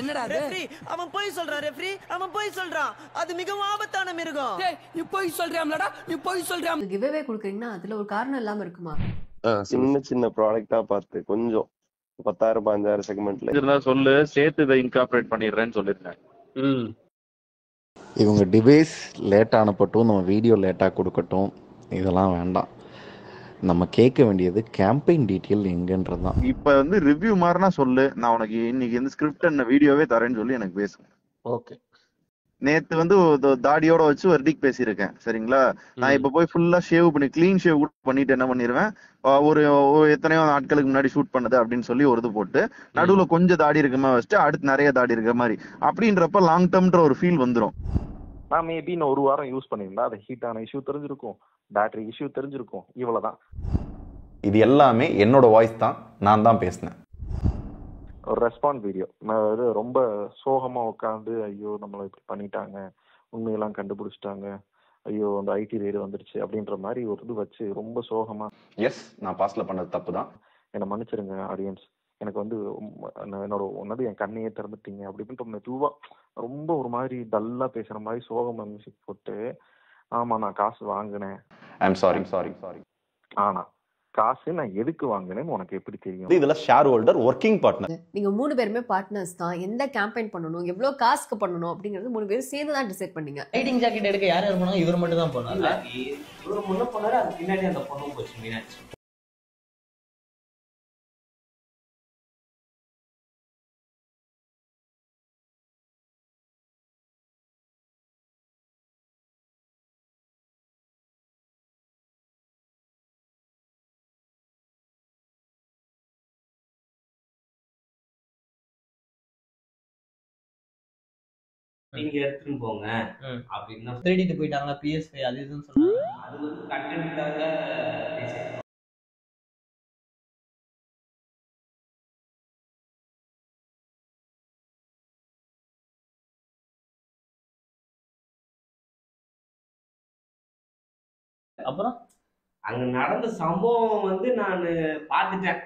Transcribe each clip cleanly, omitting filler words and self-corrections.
என்னடா ரெஃப்ரி அவன் போய் சொல்றான் ரெஃப்ரி அவன் போய் சொல்றான் அது மிகவும் ஆபத்தான மிருகம் டேய் நீ போய் சொல்றியாம்லடா நீ போய் சொல்றியாம் கிவ்அவே கொடுக்குறீங்கன்னா அதுல ஒரு காரணம் இல்லாம இருக்குமா? சின்ன சின்ன ப்ராடக்ட்டா பார்த்து கொஞ்சம் 10,000 15,000 செக்மெண்ட்ல இருந்தா சொல்லு, சேர்த்து இதை இன்கார்பரேட் பண்ணிடுறேன்னு சொல்லிருந்தேன். இவங்க டிவைஸ் லேட்டாக அனுப்பட்டும், நம்ம வீடியோ லேட்டாக கொடுக்கட்டும், இதெல்லாம் வேண்டாம். நம்ம கேட்க வேண்டியது கேம்பெயின் டீட்டெயில் எங்கன்றது தான். இப்ப வந்து ரிவ்யூ மாதிரினா சொல்லு, நான் உனக்கு இன்னைக்கு வந்து ஸ்கிரிப்ட் என்ன வீடியோவே தரேன்னு சொல்லி எனக்கு பேசு. ஓகே. நேத்து வந்து தாடியோட வச்சு வெர்டிக் பேசியிருக்கேன், சரிங்களா? நான் இப்ப போய் ஃபுல்லா ஷேவ் பண்ணி கிளீன் ஷேவ் கூட பண்ணிட்டு என்ன பண்ணிடுவேன், ஒரு எத்தனையோ நாட்களுக்கு முன்னாடி ஷூட் பண்ணது அப்படின்னு சொல்லி ஒரு இது போட்டு நடுவுல கொஞ்சம் தாடி இருக்க மாதிரி வச்சுட்டு அடுத்து நிறைய தாடி இருக்கிற மாதிரி அப்படின்றப்ப லாங் டேர்ம்ன்ற ஒரு ஃபீல் வந்துடும். நான் மேபி நான் ஒரு வாரம் யூஸ் பண்ணியிருந்தா அது ஹீட்டான இஷ்யூ தெரிஞ்சிருக்கும், பேட்டரி இஷ்யூ தெரிஞ்சிருக்கும், இவ்வளவுதான். இது எல்லாமே என்னோட வாய்ஸ் தான், நான் தான் பேசினேன். ஒரு ரெஸ்பாண்ட் வீடியோ நான் ரொம்ப சோகமா உட்காந்து ஐயோ நம்மளை இப்படி பண்ணிட்டாங்க, உண்மையெல்லாம் கண்டுபிடிச்சிட்டாங்க, ஐயோ அந்த ஐடி ரெய்டு வந்துருச்சு அப்படின்ற மாதிரி ஒரு இது வச்சு ரொம்ப சோகமா. எஸ், நான் பாஸ்ட்ல பண்ணது தப்பு தான், என்னை மன்னிச்சிருங்க ஆடியன்ஸ், எனக்கு வந்து என்னோட ஒன்னது என் கண்ணையே திறந்துட்டீங்க அப்படின்ட்டு மெதுவா ரொம்ப ஒரு மாதிரி டல்லா பேசுற மாதிரி சோகமா மியூசிக் போட்டு, ஆமா நான் காசு வாங்கினேன், I am sorry sorry sorry, ஆனா காசு நான் எதுக்கு வாங்கினேன்னு உனக்கு எப்படி தெரியும்? இதுல ஷேர் ஹோல்டர் ஒர்க்கிங் பார்ட்னர், நீங்க 3 பேருமே பார்ட்னர்ஸ் தான். எந்த கேம்பெயின் பண்ணணும், எவ்வளவு காசுக்கு பண்ணணும் அப்படிங்கறது 3 பேரும் சேர்ந்து தான் டிசைட் பண்ணீங்க. ரைடிங் ஜாக்கெட் எடுக்க யார் யார் போனாங்க? இவர் மட்டும் தான் போனாங்க. இவர் முன்ன போனாரு, அது பின்னாடி அந்த பொண்ணும் போச்சு மீனாட்சி. நீங்க எடுத்துட்டு போங்க அப்படின்னா திருடிட்டு போயிட்டாங்களா PS5 அது இதுன்னு சொன்னாங்க. அது வந்து கண்டென்ட்காக பேசிருக்கோம். அப்புறம் அங்க நடந்த சம்பவம் வந்து நான் பார்த்துட்டேன்.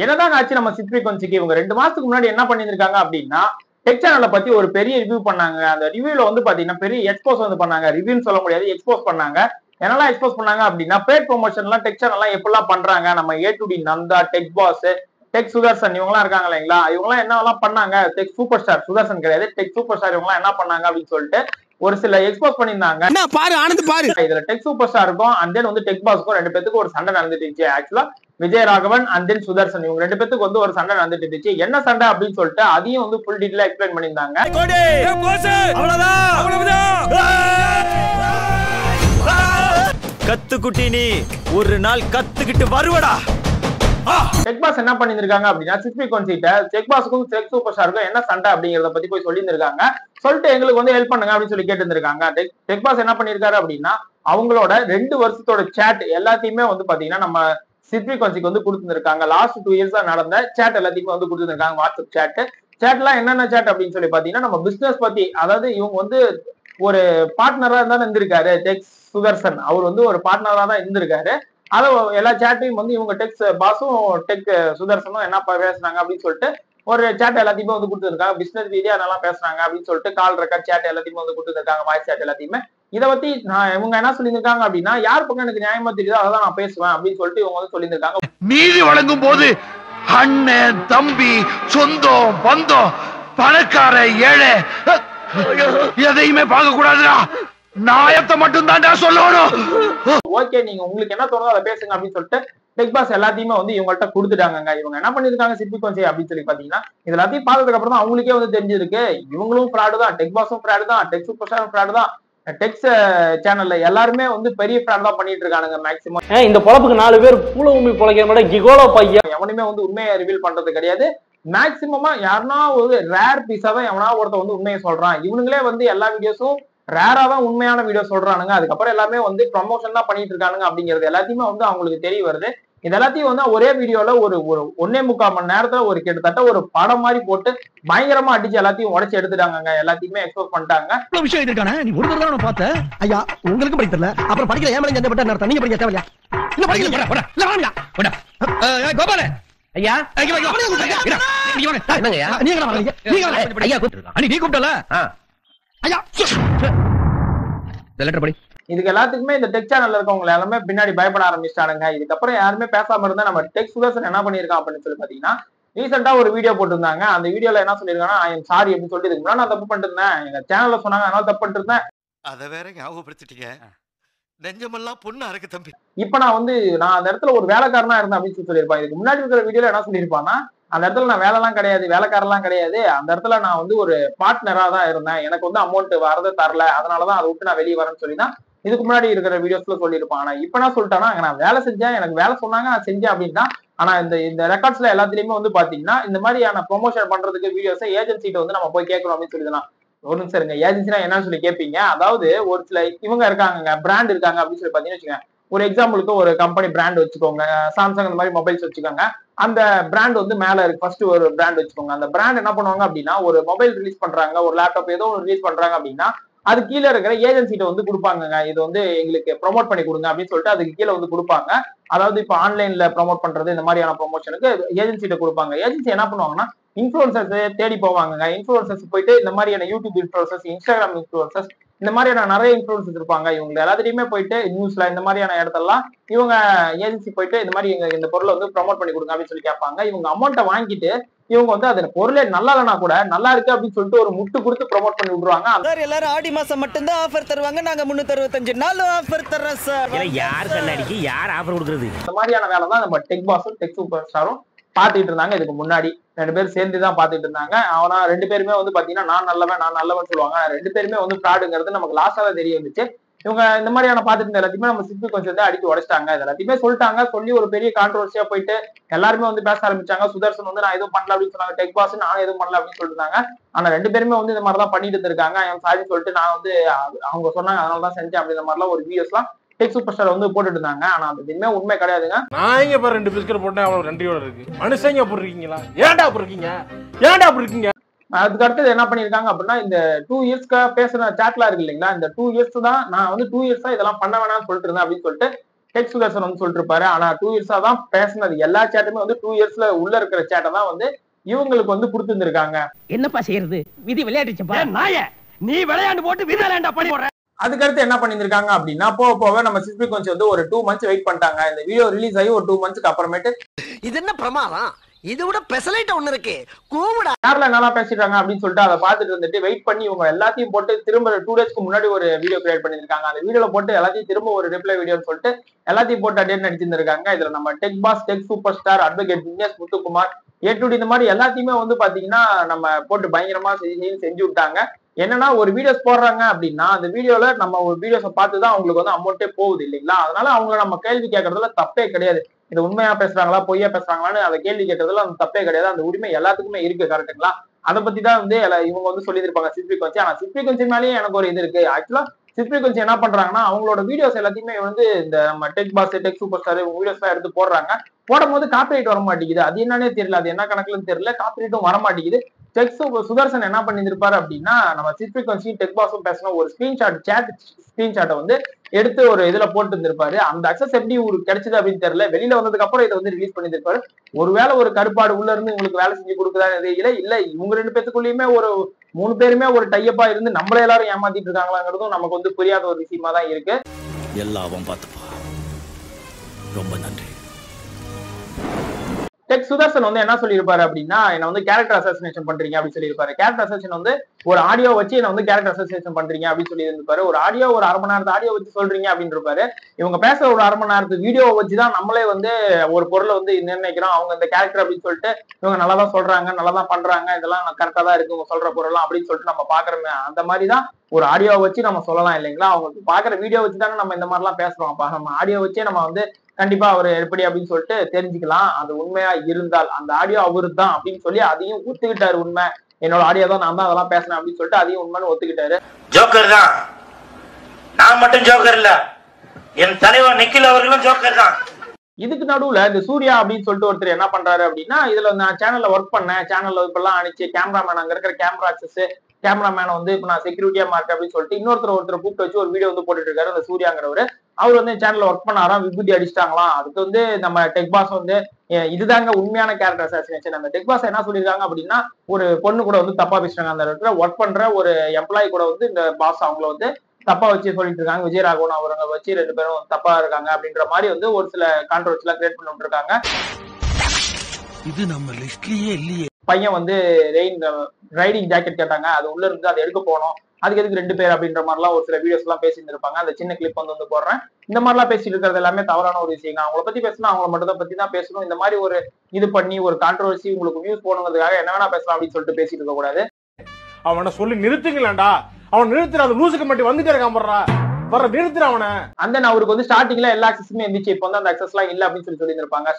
என்னதான் ஆச்சு நம்ம சிட் ஃப்ரீக்வன்சிக்கு? இவங்க 2 மாசத்துக்கு முன்னாடி என்ன பண்ணிருக்காங்க அப்படின்னா, டெக் சேனலை பத்தி ஒரு பெரிய ரிவ்யூ பண்ணாங்க. அந்த ரிவ்யூல வந்து பாத்தீங்கன்னா பெரிய எக்ஸ்போஸ் வந்து பண்ணாங்க. ரிவ்யூன்னு சொல்ல முடியாது, எக்ஸ்போஸ் பண்ணாங்க. என்னெல்லாம் எக்ஸ்போஸ் பண்ணாங்க அப்படின்னா, பேட் ப்ரொமோஷன் எல்லாம் டெக் சேனல் எல்லாம் எப்படிலாம் பண்றாங்க, நம்ம A2D Nanda, tech boss, tech Sudarshan இவங்கலாம் இருக்காங்க இல்லைங்களா, இவங்கலாம் என்னெல்லாம் பண்ணாங்க, டெக் சூப்பர் ஸ்டார் சுதர்சன் கிடையாது, டெக் சூப்பர் ஸ்டார் இவங்கலாம் என்ன பண்ணாங்க அப்படின்னு சொல்லிட்டு ஒரு சில எக்ஸ்போஸ் பண்ணியிருந்தாங்க. என்ன பாரு ஆனந்த் பாரு, இதுல டெக் சூப்பர் ஸ்டாருக்கும் அண்ட் தென் வந்து டெக் பாஸ்க்கும் 2 பேத்துக்கு ஒரு சண்டை நடந்துட்டு இருந்துச்சு. ஆக்சுவலா விஜயராகவன் அண்ட் தென் சுதர்சன் இவங்க 2 பேத்துக்கு வந்து ஒரு சண்டை நடந்துட்டு இருந்துச்சு. என்ன சண்டை அப்படின்னு சொல்லிட்டு அதையும் வந்து ஃபுல் டீடைலா எக்ஸ்பிளைன் பண்ணியிருந்தாங்க. கத்துக்குட்டி நீ ஒரு நாள் கத்துக்கிட்டு வருவடா. டெக் பாஸ் என்ன பண்ணிருக்காங்க அப்படின்னா, சிட் ஃப்ரீக்வன்சிட்ட டெக் பாஸ்க்கும் டெக் சூப்பர் ஸ்டாருக்கும் என்ன சண்டை அப்படிங்கறத பத்தி போய் சொல்லியிருந்திருக்காங்க. சொல்லிட்டு எங்களுக்கு வந்து ஹெல்ப் பண்ணுங்க அப்படின்னு சொல்லி கேட்டு இருந்திருக்காங்க. டெக் பாஸ் என்ன பண்ணிருக்காரு அப்படின்னா, அவங்களோட 2 வருஷத்தோட சேட் எல்லாத்தையுமே வந்து பாத்தீங்கன்னா நம்ம சிட் ஃப்ரீக்வன்சிக்கு வந்து கொடுத்துருக்காங்க. லாஸ்ட் 2 இயர்ஸா நடந்த சேட் எல்லாத்தையுமே வந்து கொடுத்துருக்காங்க. வாட்ஸ்அப் சேட்லாம் என்னென்ன சேட் அப்படின்னு சொல்லி பாத்தீங்கன்னா, நம்ம பிசினஸ் பத்தி, அதாவது இவங்க வந்து ஒரு பார்ட்னரா தான் இருந்திருக்காரு. டெக் சுதர்சன் அவர் வந்து ஒரு பார்ட்னரா தான் இருந்திருக்காரு. அதை எல்லா சேட்டையும் வந்து இவங்க டெக் பாஸும் டெக் சுதர்சனும் என்ன பேசுறாங்க அப்படின்னு சொல்லிட்டு ஒரு சேட் எல்லாத்தையுமே வந்து கொடுத்துருக்காங்க. பிசினஸ் ரீதியா நல்லா பேசுறாங்க அப்படின்னு சொல்லிட்டு கால் ரெக்கார்ட் சேட் எல்லாத்தையுமே வந்து கொடுத்துருக்காங்க, வாய்ஸ் சேட் எல்லாத்தையுமே. இதை பத்தி இவங்க என்ன சொல்லியிருக்காங்க அப்படின்னா, யார் பக்கம் எனக்கு நியாயமா தெரியுதோ அதான் நான் பேசுவேன் அப்படின்னு சொல்லிட்டு இவங்க வந்து சொல்லியிருக்காங்க. நீதி வழங்கும் போது அண்ணன் தம்பி சொந்தம் பந்தம் பணக்கார ஏழை எதையுமே பார்க்க கூடாதுடா, நாயத்தை மட்டும் தான் சொல்லணும். ஓகே, நீங்க உங்களுக்கு என்ன தோணுதோ அதை பேசுங்க அப்படின்னு சொல்லிட்டு டெக் பாஸ் எல்லாத்தையுமே வந்து இவங்கள்ட்ட கொடுத்துட்டாங்க. இவங்க என்ன பண்ணிருக்காங்க, சிட் ஃப்ரீக்வன்சி அப்படின்னு சொல்லி பாத்தீங்கன்னா, இது எல்லாத்தையும் பார்த்ததுக்கு அப்புறம் தான் அவங்களுக்கே வந்து தெரிஞ்சிருக்கு, இவங்களும் ஃப்ராடு தான், டெக் பாஸும் ஃப்ராடு தான், டெக் சூப்பர் ஸ்டாரும் ஃப்ராடு தான், டெக்ஸ் சேனல்ல எல்லாருமே வந்து பெரிய ஃப்ராட் தான் பண்ணிட்டு இருக்கானுங்க. மேக்ஸிமம் இந்த பொழப்புக்கு 4 பேர் பூல உண்மை பொழைக்கிற மாதிரி கிகோலோ பையன் எவனுமே வந்து உண்மையை ரிவீல் பண்றது கிடையாது. மேக்சிமமா யாருன்னா ஒரு ரேர் பீஸா தான் எவனா ஒருத்த வந்து உண்மையை சொல்றான். இவனுங்களே வந்து எல்லா வீடியோஸும் ரேரா தான் உண்மையான வீடியோ சொல்றானுங்க. அதுக்கப்புறம் எல்லாமே வந்து ப்ரமோஷன் தான் பண்ணிட்டு இருக்கானுங்க அப்படிங்கிறது எல்லாத்தையுமே வந்து அவங்களுக்கு தெரிய வருது. இது எல்லாத்தையும் வந்து ஒரே வீடியோல ஒரு 1.25 மணி நேரத்துல ஒரு கிட்டத்தட்ட ஒரு படம் மாதிரி போட்டு பயங்கரமா அடிச்சு எல்லாத்தையும் உடைச்சு எடுத்துட்டாங்க. எல்லாத்தையுமே எக்ஸ்போஸ் பண்ணிட்டாங்க. விஷயம் இருக்கானே, நீ ஒரு தடவை பார்த்த ஐயா, உங்களுக்கு படிக்க தெரியல, அப்புறம் படிக்கல ஏன் சண்டை நடத்த, நீங்க படிக்க தேவையா? இல்ல படிக்கல கோபால ஐயா நீங்க வரீங்க ஐயா நீ கூப்பிட்டல ஐயா லெட்டர் படி. இதுக்கு எல்லாத்துக்குமே இந்த டெக் சேனல்ல இருக்கவங்க எல்லாமே பின்னாடி பயப்பட ஆரம்பிச்சிட்டானுங்க. இதுக்கப்புறம் யாருமே பேசாம இருந்தா நம்ம டெக் சுதர்சன் என்ன பண்ணிருக்கான் அப்படின்னு சொல்லி பாத்தீங்கன்னா, ரீசெண்டா ஒரு வீடியோ போட்டிருந்தாங்க. அந்த வீடியோல என்ன சொல்லிருக்காங்கன்னா, ஐ எம் சாரி அப்படின்னு சொல்லிட்டு இதுக்கு முன்னாடி நான் தப்பு பண்ணிட்டு இருந்தேன், எங்க சேனல்ல சொன்னாங்க அதனால தப்பு பண்ணிட்டு இருந்தேன், அத வேற ஞாபகப்படுத்திட்டீங்க, நெஞ்சமெல்லாம் பொண்ணா இருக்கு தம்பி. இப்ப நான் அந்த இடத்துல ஒரு வேலைக்காரனா இருந்தேன் அப்படின்னு சொல்லியிருப்பான். இதுக்கு முன்னாடி இருக்கிற வீடியோல என்ன சொல்லியிருப்பான்னா, அந்த இடத்துல நான் வேலைலாம் கிடையாது, வேலைக்காரெல்லாம் கிடையாது, அந்த இடத்துல நான் ஒரு பார்ட்னரா தான் இருந்தேன், எனக்கு அமௌண்ட் வரதை தரல, அதனாலதான் அதை விட்டு நான் வெளியே வரேன்னு சொல்லி தான் இதுக்கு முன்னாடி இருக்கிற வீடியோஸ்ல சொல்லியிருப்பான். ஆனா இப்ப நான் சொல்லிட்டானா, நான் வேலை செஞ்சேன், எனக்கு வேலை சொன்னாங்க, நான் செஞ்சேன் அப்படின்னா. ஆனா இந்த ரெக்கார்ட்ஸ்ல எல்லாத்துலயுமே பாத்தீங்கன்னா இந்த மாதிரியான ப்ரொமோஷன் பண்றதுக்கு வீடியோஸை ஏஜென்சிட்ட நம்ம போய் கேட்கணும் அப்படின்னு சொல்லிதான். ஒரு நிமிஷம் இருங்க, ஏஜென்சினா என்னன்னு சொல்லி கேட்பீங்க. அதாவது ஒரு சில இவங்க இருக்காங்க, பிராண்ட் இருக்காங்க அப்படின்னு சொல்லி பாத்தீங்கன்னு வச்சுக்கோங்க. ஒரு எக்ஸாம்பிளுக்கு ஒரு கம்பெனி பிராண்ட் வச்சுக்கோங்க, சாம்சங் இந்த மாதிரி மொபைல்ஸ் வச்சுக்கோங்க. அந்த பிராண்ட் மேல இருக்கு, ஃபர்ஸ்ட் ஒரு பிராண்ட் வச்சுக்கோங்க. அந்த பிராண்ட் என்ன பண்ணுவாங்க அப்படின்னா, ஒரு மொபைல் ரிலீஸ் பண்றாங்க, ஒரு லேப்டாப் ஏதோ ஒரு ரிலீஸ் பண்றாங்க அப்படின்னா, அது கீழே இருக்கிற ஏஜென்சிட்ட கொடுப்பாங்க. இது எங்களுக்கு ப்ரொமோட் பண்ணி கொடுங்க அப்படின்னு சொல்லிட்டு அதுக்கு கீழே கொடுப்பாங்க. அதாவது இப்ப ஆன்லைன்ல ப்ரொமோட் பண்றது இந்த மாதிரியான ப்ரொமோஷனுக்கு ஏஜென்சிட்ட கொடுப்பாங்க. ஏஜென்சி என்ன பண்ணுவாங்கன்னா, இன்ஃபுளுசர்ஸ் தேடி போவாங்க. இன்ஃபுளுசர்ஸ் போயிட்டு இந்த மாதிரியான யூடியூப் இன்ஃபுளுசர்ஸ், இன்ஸ்டாகிராம் இன்ஃபுளுசர்ஸ், இந்த மாதிரியான நிறைய இன்ஃபுளுசர்ஸ் இருப்பாங்க. இவங்க எல்லாத்தையுமே போயிட்டு நியூஸ்ல இந்த மாதிரியான இடத்தெல்லாம் இவங்க ஏஜென்சி போயிட்டு இந்த மாதிரி இந்த பொருளை ப்ரொமோட் பண்ணி கொடுங்க அப்படின்னு சொல்லி கேட்பாங்க. இவங்க அமௌண்ட்டை வாங்கிட்டு இவங்க அது பொருளே நல்லா இல்லைனா கூட நல்லா இருக்கு அப்படின்னு சொல்லிட்டு ஒரு முட்டு கொடுத்து ப்ரொமோட் பண்ணி விடுவாங்க. சார் எல்லாரும் ஆடி மாசம் மட்டும்தான் ஆஃபர் தருவாங்க, நாங்க 365 நாள் ஆஃபர் தர்றோம் சார். யார் கண்ணாடிக்கு யார் ஆஃபர் கொடுக்குறது? இந்த மாதிரியான வேலை தான் நம்ம டெக் பாஸும் டெக் சூப்பர் ஸ்டாரும் பாத்துட்டு இருந்தாங்க. இதுக்கு முன்னாடி 2 பேரும் சேர்ந்துதான் பாத்துட்டு இருந்தாங்க. ஆனா 2 பேருமே பாத்தீங்கன்னா நான் நல்லவன் சொல்லுவாங்க. 2 பேருமே ஃப்ராடுங்கிறது நமக்கு லாஸ்டா தான் தெரிய வந்துச்சு. இவங்க இந்த மாதிரியான பாத்துட்டு இருந்த எல்லாத்தையுமே நம்ம சிப்பி கொஞ்சம் அடிச்சு உடைச்சிட்டாங்க. இது எல்லாத்தையுமே சொல்லிட்டாங்க. சொல்லி ஒரு பெரிய கான்ட்ரோவர்சியா போயிட்டு எல்லாருமே பேச ஆரம்பிச்சாங்க. சுதர்சன் நான் எதுவும் பண்ணல அப்படின்னு சொன்னாங்க, டெக் பாஸ் நான் எதுவும் பண்ணல அப்படின்னு சொல்லிட்டாங்க. ஆனா 2 பேருமே இந்த மாதிரிதான் பண்ணிட்டு இருந்திருக்காங்க. என் சாரி சொல்லிட்டு நான் அவங்க சொன்னாங்க அதனாலதான் செஞ்சேன் அப்படின்ற மாதிரிலாம் ஒரு வீடியோஸ் எல்லாம் டெக் சூப்பர் ஸ்டார் போட்டுட்டு இருந்தாங்க. ஆனா அது எதுவுமே உண்மை கிடையாதுங்க. நான் இங்க 2 பிஸ்கட் போட்டேன், அவ்வளவு நன்றியோட இருக்கு. மனுஷங்க அப்படி இருக்கீங்களா? ஏன்டா அப்படி இருக்கீங்க? அதுக்கு அடுத்தது என்ன பண்ணிருக்காங்க அப்படின்னா, இந்த 2 இயர்ஸ்க்கு பேசுற சாட்லாம் இருக்கு இல்லைங்களா, இந்த 2 இயர்ஸ் தான் நான் 2 இயர்ஸா இதெல்லாம் பண்ண வேணாம்னு சொல்லிட்டு இருந்தேன் அப்படின்னு சொல்லிட்டு டெக் சுதர்சன் சொல்லிட்டு இருப்பாரு. ஆனா 2 இயர்ஸா தான் பேசினது எல்லா சேட்டுமே 2 இயர்ஸ்ல உள்ள இருக்கிற சேட்டை தான் இவங்களுக்கு கொடுத்துருந்துருக்காங்க. என்னப்பா செய்யறது, விதி விளையாடுச்சுப்பா. நாய நீ விளையாண்டு போட்டு விதி விளையாண்டா பண்ணி போடுற. அதுக்கடுத்து என்ன பண்ணிருக்காங்க அப்படின்னா, போக நம்ம சிஸ்பி கொஞ்சம் ஒரு 2 மந்த்ஸ் வெயிட் பண்ணிட்டாங்க. இந்த வீடியோ ரிலீஸ் ஆகி ஒரு 2 மந்த்ஸ்க்கு அப்புறமேட்டு இது என்ன பிரமாதம், இது விட பெசலைட் ஒண்ணு இருக்கு கூவிடா யாரெல்லாம் என்னெல்லாம் பேசிட்டாங்க அப்படின்னு சொல்லிட்டு அதை பார்த்துட்டு வந்துட்டு வெயிட் பண்ணி இவங்க எல்லாத்தையும் போட்டு திரும்ப 2 டேஸ்க்கு முன்னாடி ஒரு வீடியோ கிரியேட் பண்ணிருக்காங்க. அந்த வீடியோல போட்டு எல்லாத்தையும் திரும்ப ஒரு ரிப்ளை வீடியோன்னு சொல்லிட்டு எல்லாத்தையும் போட்டு அடேட் நடிச்சிருந்திருக்காங்க. இதுல நம்ம tech boss, tech super star, advocate Vignesh Muthukumar, A two D இந்த மாதிரி எல்லாத்தையுமே பாத்தீங்கன்னா நம்ம போட்டு பயங்கரமா செஞ்சு விட்டாங்க. என்னன்னா ஒரு வீடியோஸ் போடுறாங்க அப்படின்னா அந்த வீடியோல நம்ம ஒரு வீடியோஸை பார்த்துதான் அவங்களுக்கு அமௌண்ட்டே போகுது இல்லைங்களா. அதனால அவங்கள நம்ம கேள்வி கேட்கறதுல தப்பே கிடையாது. இது உண்மையா பேசுறாங்களா பொய்யா பேசுறாங்களான்னு அதை கேள்வி கேட்கறதுல அந்த தப்பே கிடையாது. அந்த உரிமை எல்லாத்துக்குமே இருக்கு, கரெக்டுங்களா. அதை பத்தி தான் இவங்க சொல்லியிருப்பாங்க சிஸ்பி கொஞ்சம். ஆனா சிஸ்பி கொஞ்சம் மேலேயே எனக்கு ஒரு இது இருக்கு. ஆக்சுவலா சிஸ்பி கொஞ்சம் என்ன பண்றாங்கன்னா, அவங்களோட வீடியோஸ் எல்லாத்தையுமே இந்த நம்ம tech boss, tech super star videos எல்லாம் எடுத்து போடுறாங்க. போடும்போது காப்பிரைட் வர மாட்டேங்குது. அது என்னன்னே தெரியல, அது என்ன கணக்குன்னு தெரியல, காப்பிரைட்டும் வர மாட்டேங்குது. டெக் சுதர்சன் என்ன பண்ணிருப்பாரு அப்படின்னா, நம்ம சிஸ்பி கொஞ்சம் டெக் பாஸும் பேசின ஒரு ஸ்கிரீன்ஷாட்டை எடுத்து ஒரு இதுல போட்டு இருந்திருப்பாரு. அந்த அக்சஸ் எப்படி கிடைச்சது அப்படின்னு தெரியல. வெளியில வந்ததுக்கு அப்புறம் இதை ரிலீஸ் பண்ணிருப்பாரு. ஒருவேளை ஒரு கருப்பாடு உள்ள இருந்து உங்களுக்கு வேலை செஞ்சு கொடுக்குதான்னு தெரியல. இல்ல இவங்க 2 பேத்துக்குள்ளயுமே ஒரு 3 பேருமே ஒரு டைப்பா இருந்து நம்மள எல்லாரும் ஏமாத்திட்டு இருக்காங்களாங்கிறதும் நமக்கு புரியாத ஒரு விஷயமா தான் இருக்கு. எல்லாவும் பார்த்துப்பா, ரொம்ப நன்றி. டெக் சுதர்சன் என்ன சொல்லியிருப்பாரு அப்படின்னா, என்ன கேரக்டர் அசாசினேஷன் பண்றீங்க அப்படின்னு சொல்லியிருப்பாரு. கேரக்டர் அசாசினேஷன் ஒரு ஆடியோ வச்சு என்ன கேரக்டர் அசாசினேஷன் பண்றீங்க அப்படின்னு சொல்லி இருந்திருப்பாரு. ஒரு ஆடியோ ஒரு 1/2 மணி நேரத்து ஆடியோ வச்சு சொல்றீங்க அப்படின்னு இருப்பாரு. இவங்க பேசுற ஒரு 1/2 மணி நேரத்து வீடியோ வச்சுதான் நம்மளே ஒரு பொருளை நிர்ணயிக்கிறோம். அவங்க இந்த கேரக்டர் அப்படின்னு சொல்லிட்டு இவங்க நல்லா தான் சொல்றாங்க, நல்லா தான் பண்றாங்க, இதெல்லாம் கரெக்டா தான் இருக்கு இவங்க சொல்ற பொருள்லாம் அப்படின்னு சொல்லிட்டு நம்ம பாக்குறோமே. அந்த மாதிரிதான் ஒரு ஆடியோ வச்சு நம்ம சொல்லலாம் இல்லைங்களா. அவங்க பாக்குற வீடியோ வச்சு தானே நம்ம இந்த மாதிரிலாம் பேசுறோம். அப்ப நம்ம ஆடியோ வச்சே நம்ம கண்டிப்பா அவர் எப்படி அப்படின்னு சொல்லிட்டு தெரிஞ்சுக்கலாம். அது உண்மையா இருந்தால் அந்த ஆடியோ அவரு தான் அப்படின்னு சொல்லி அதையும் ஒத்துக்கிட்டாரு. உண்மை என்னோட ஆடியோ தான், நான் தான் அதெல்லாம் பேசினேன் அப்படின்னு சொல்லிட்டு அதையும் உண்மைன்னு ஒத்துக்கிட்டாரு. ஜோக்கர் தான், நான் மட்டும் ஜோக்கர் இல்ல, என் தலைவர் நிக்கில் அவர்களும் ஜோக்கர் தான். இதுக்கு நடுவுல இந்த சூர்யா அப்படின்னு சொல்லிட்டு ஒருத்தர் என்ன பண்றாரு அப்படின்னா, இதுல நான் சேனல்ல ஒர்க் பண்ணேன், சேனல்ல இப்பெல்லாம் அனுப்பிச்சு கேமராமேன், அங்க இருக்கிற கேமரா ஆக்சஸ் கேமராமேனை இப்ப நான் செக்யூரிட்டியா மார்க் அப்படின்னு சொல்லிட்டு ஒருத்தர் கூப்பிட்டு வச்சு ஒரு வீடியோ போட்டுட்டு இருக்காரு அந்த சூர்யாங்கிறவரு. அவர் வந்து சேனல்ல ஒர்க் பண்ணாராம், விபூதி அடிச்சிட்டாங்களாம். அதுக்கு வந்து நம்ம டெக் பாஸ் வந்து இதுதாங்க உண்மையான கேரக்டர் அசாசினேஷன். அந்த டெக் பாஸ் என்ன சொல்லியிருக்காங்க அப்படின்னா, ஒரு பொண்ணு கூட வந்து தப்பா பேசுறாங்க. அந்த இடத்துல ஒர்க் பண்ற ஒரு எம்ப்ளாயி கூட வந்து இந்த பாஸ் அவங்கள வந்து தப்பா வச்சு சொல்லிட்டு இருக்காங்க. விஜயராகவன் அவருங்க வச்சு 2 பேரும் தப்பா இருக்காங்க அப்படின்ற மாதிரி வந்து ஒரு சில கான்ட்ரோவர்சி எல்லாம் கிரியேட் பண்ணிட்டு இருக்காங்க. இது நம்ம லிஸ்ட்லயே இல்லையே. பையன் வந்து ரைடிங் ஜாக்கெட் கேட்டாங்க, அது உள்ள இருந்து அதை எடுக்க போனோம், அதுக்கு எதுக்கு 2 பேர் அப்படின்ற மாதிரிலாம் ஒரு சில வீடியோஸ் எல்லாம் பேசிட்டு இருப்பாங்க. அந்த சின்ன கிளிப் வந்து போடுறேன். இந்த மாதிரிலாம் பேசிட்டு இருக்கிறது எல்லாமே தவறான ஒரு விஷயம். அவங்கள பத்தி பேசணும், அவங்கள மட்டும் தான் பத்தி தான் பேசணும். இந்த மாதிரி ஒரு இது பண்ணி ஒரு கான்ட்ரோவர்சி உங்களுக்கு வியூஸ் போகணுங்கிறதுக்காக என்ன வேணா பேசலாம் அப்படின்னு சொல்லிட்டு பேசிட்டு இருக்க கூடாது. அவனை சொல்லி நிறுத்துங்களேன்டா, அவன் நிறுத்துற அந்த லூசுக்கு மட்டும் வந்துட்டே இருக்கான் போடுறா, வர நிறுத்துற அவனை. அந்த அவருக்கு வந்து ஸ்டார்டிங்ல எல்லா அக்சஸுமே இருந்துச்சு, இப்போ வந்து அந்த அக்சஸ் எல்லாம் இல்ல அப்படின்னு சொல்லி இருந்திருப்பாங்க.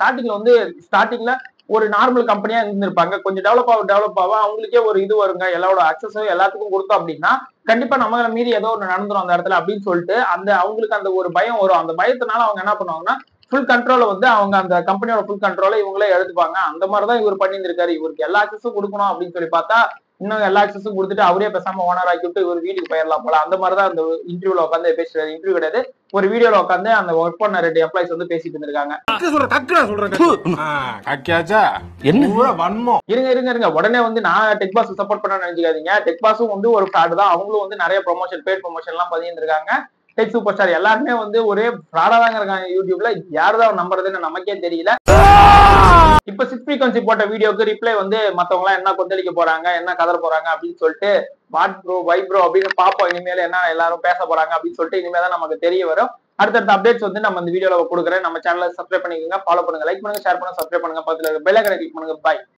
ஸ்டார்டிங்ல ஒரு நார்மல் கம்பெனியா இருந்திருப்பாங்க. கொஞ்சம் டெவலப் ஆக அவங்களுக்கே ஒரு இது வருங்க, எல்லாரோட அக்சஸும் எல்லாத்துக்கும் கொடுத்தோம் அப்படின்னா கண்டிப்பா நம்ம மீறி ஏதோ ஒன்று நடந்துரும் அந்த இடத்துல அப்படின்னு சொல்லிட்டு அவங்களுக்கு அந்த ஒரு பயம் வரும். அந்த பயத்தினால அவங்க என்ன பண்ணுவாங்கன்னா ஃபுல் கண்ட்ரோல வந்து அவங்க அந்த கம்பெனியோட ஃபுல் கண்ட்ரோல இவங்களே எடுத்துப்பாங்க. அந்த மாதிரிதான் இவர் பண்ணியிருந்திருக்காரு. இவருக்கு எல்லா அக்சஸும் கொடுக்கணும் அப்படின்னு சொல்லி பார்த்தா இன்னும் எல்லா அக்சஸும் கொடுத்துட்டு அவரே பேசாம ஓனர் ஆக்கி விட்டு ஒரு வீட்டுக்கு போயிடலாம் போல. அந்த மாதிரிதான் அந்த இன்டர்வியூல உட்காந்து பேசுறாரு. இன்டர்வியூ கிடையாது, ஒரு வீடியோல உட்காந்து அந்த ஒர்க் பண்ண 2 எம்ப்ளாயிஸ் வந்து பேசிட்டு இருந்திருக்காங்க. இருங்க உடனே வந்து நான் டெக் பாஸ் சப்போர்ட் பண்ண நினைச்சுக்காதீங்க. டெக் பாஸும் வந்து ஒரு ஃப்ராட் தான். அவங்களும் வந்து நிறைய ப்ரொமோஷன் பேட் ப்ரொமோஷன் எல்லாம் பண்ணியிருந்திருக்காங்க. டெக் சூப்பர் ஸ்டார் எல்லாருமே வந்து ஒரே ஃப்ராடா தாங்க இருக்காங்க யூடியூப்ல. யாருதான் நம்புறதுன்னு நமக்கே தெரியல. இப்ப 6 ஃப்ரீக்வன்சி போட்ட வீடியோக்கு ரிப்ளை வந்து மத்தவங்க எல்லாம் என்ன கொந்தளிக்க போறாங்க, என்ன கதற போறாங்க அப்படின்னு சொல்லிட்டு வாட் ப்ரோ வை ப்ரோ அப்படின்னு பாப்போம். இனிமேல என்ன எல்லாரும் பேச போறாங்க அப்படின்னு சொல்லிட்டு இனிமேல் தான் நமக்கு தெரிய வரும். அடுத்தடுத்த அப்டேட்ஸ் வந்து நம்ம இந்த வீடியோல கொடுக்குறேன். நம்ம சேனலை சப்ஸ்கிரைப் பண்ணிக்கோங்க, ஃபாலோ பண்ணுங்க, லைக் பண்ணுங்க, ஷேர் பண்ணுங்க, சப்ஸ்கிரைப் பண்ணுங்க, பக்கத்துல பெல் ஐகானை கிளிக் பண்ணுங்க. பை.